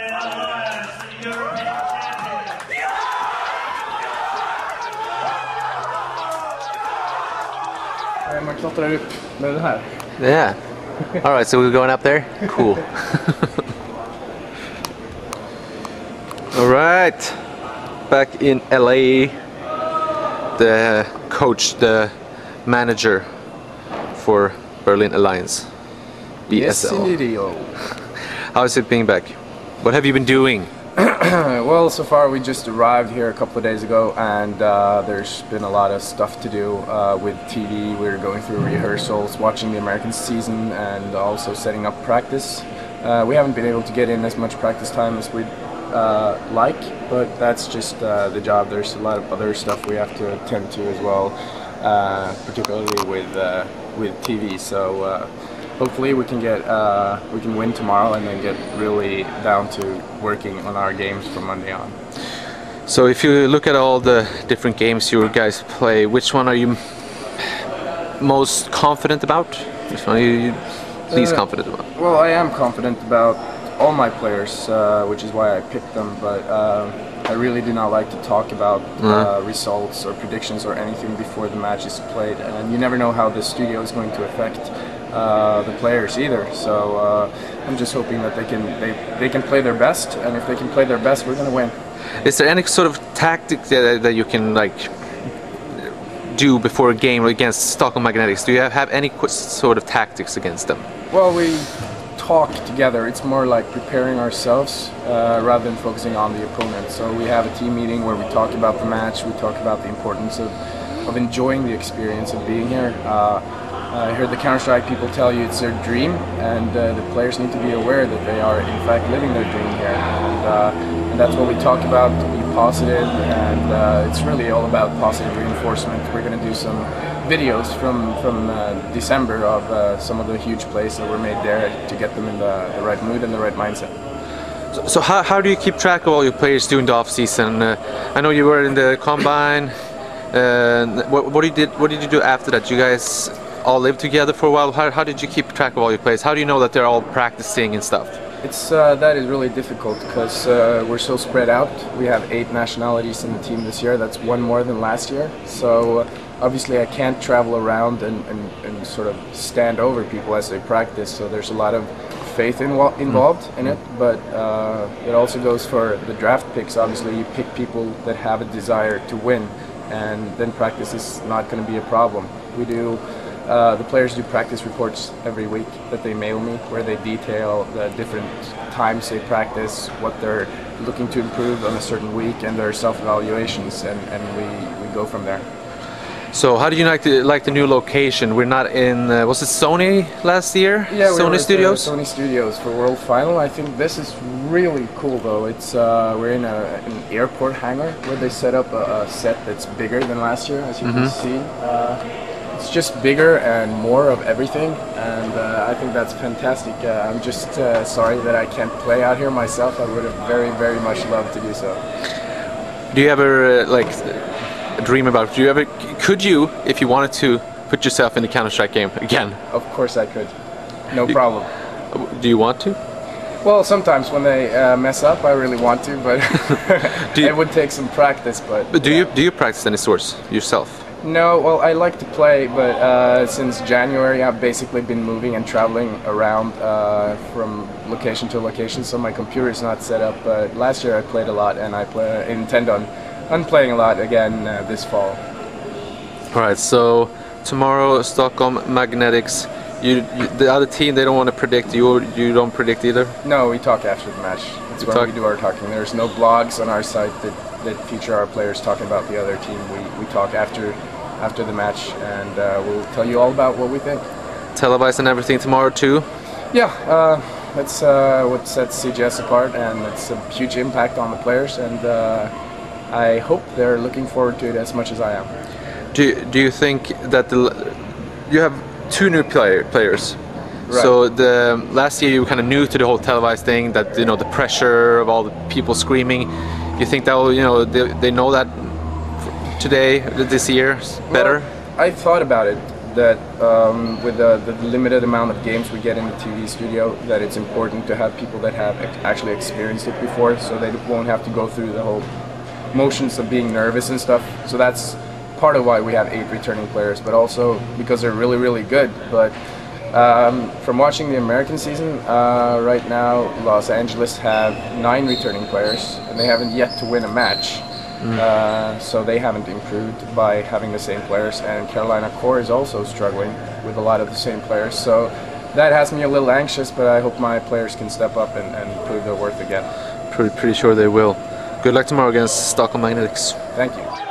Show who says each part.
Speaker 1: Man klättrar upp med det här.
Speaker 2: Yeah. All right, so we're going up there? Cool. All right. Back in LA, the coach, the manager for Berlin Alliance, BSL.
Speaker 1: Yes, indeed.
Speaker 2: How is it being back? What have you been doing?
Speaker 1: Well, so far we just arrived here a couple of days ago, and there's been a lot of stuff to do with TV. We're going through rehearsals, watching the American season, and also setting up practice. We haven't been able to get in as much practice time as we'd like, but that's just the job. There's a lot of other stuff we have to attend to as well, particularly with TV. So hopefully we can win tomorrow and then get really down to working on our games from Monday on.
Speaker 2: So if you look at all the different games you guys play, which one are you most confident about? Which one are you least confident about?
Speaker 1: Well, I am confident about all my players, which is why I picked them, but I really do not like to talk about results or predictions or anything before the match is played, and you never know how the studio is going to affect the players either. So I'm just hoping that they can play their best, and if they can play their best, we're going to win.
Speaker 2: Is there any sort of tactic that you can do before a game against Stockholm Magnetics? Do you have any sort of tactics against them?
Speaker 1: Well, we talk together. It's more like preparing ourselves rather than focusing on the opponent. So we have a team meeting where we talk about the match, we talk about the importance of enjoying the experience of being here. I heard the Counter-Strike people tell you it's their dream, and the players need to be aware that they are in fact living their dream here, and that's what we talk about, to be positive, and it's really all about positive reinforcement. We're going to do some videos from December of some of the huge plays that were made there to get them in the right mood and the right mindset.
Speaker 2: So how do you keep track of all your players during the off-season? I know you were in the Combine. What did you do after that? You guys all lived together for a while. How did you keep track of all your players? How do you know that they're all practicing and stuff?
Speaker 1: It's that is really difficult because we're so spread out. We have 8 nationalities in the team this year. That's one more than last year. So obviously I can't travel around and sort of stand over people as they practice. So there's a lot of faith involved in it. But it also goes for the draft picks. Obviously you pick people that have a desire to win, and then practice is not going to be a problem. We do. The players do practice reports every week that they mail me, where they detail the different times they practice, what they're looking to improve on a certain week, and their self-evaluations, and we go from there.
Speaker 2: So how do you like the new location? We're not in, was it Sony last year?
Speaker 1: Yeah,
Speaker 2: Sony Studios?
Speaker 1: Sony Studios for World Final. I think this is really cool though. It's we're in an airport hangar where they set up a set that's bigger than last year, as you can see. It's just bigger and more of everything, and I think that's fantastic. I'm just sorry that I can't play out here myself. I would have very, very much loved to do so.
Speaker 2: Do you ever dream about? Could you, if you wanted to, put yourself in the Counter-Strike game again?
Speaker 1: Of course I could. No problem.
Speaker 2: Do you want to?
Speaker 1: Well, sometimes when they mess up, I really want to, but it would take some practice. But
Speaker 2: do you practice any sorts yourself?
Speaker 1: No, well, I like to play, but since January I've basically been moving and traveling around from location to location, so my computer is not set up. But last year I played a lot, and I intend on playing a lot again this fall.
Speaker 2: Alright, so tomorrow Stockholm Magnetics. The other team, they don't want to predict. You don't predict either?
Speaker 1: No, we talk after the match. That's when we do our talking. There's no blogs on our site that feature our players talking about the other team. We talk after the match, and we'll tell you all about what we think.
Speaker 2: Televised and everything tomorrow too?
Speaker 1: Yeah, that's what sets CGS apart, and it's a huge impact on the players, and I hope they're looking forward to it as much as I am.
Speaker 2: Do you think that you have 2 new players?
Speaker 1: Right.
Speaker 2: So the last year you were kind of new to the whole televised thing, that the pressure of all the people screaming. You think that they know that today, this year, better?
Speaker 1: Well, I thought about it that with the limited amount of games we get in the TV studio, that it's important to have people that have actually experienced it before, so they won't have to go through the whole motions of being nervous and stuff. So that's part of why we have 8 returning players, but also because they're really, really good. But from watching the American season, right now Los Angeles have 9 returning players, and they haven't yet to win a match. So they haven't improved by having the same players, and Carolina Core is also struggling with a lot of the same players. So that has me a little anxious, but I hope my players can step up and prove their worth again.
Speaker 2: Pretty sure they will. Good luck tomorrow against Stockholm Magnetics.
Speaker 1: Thank you.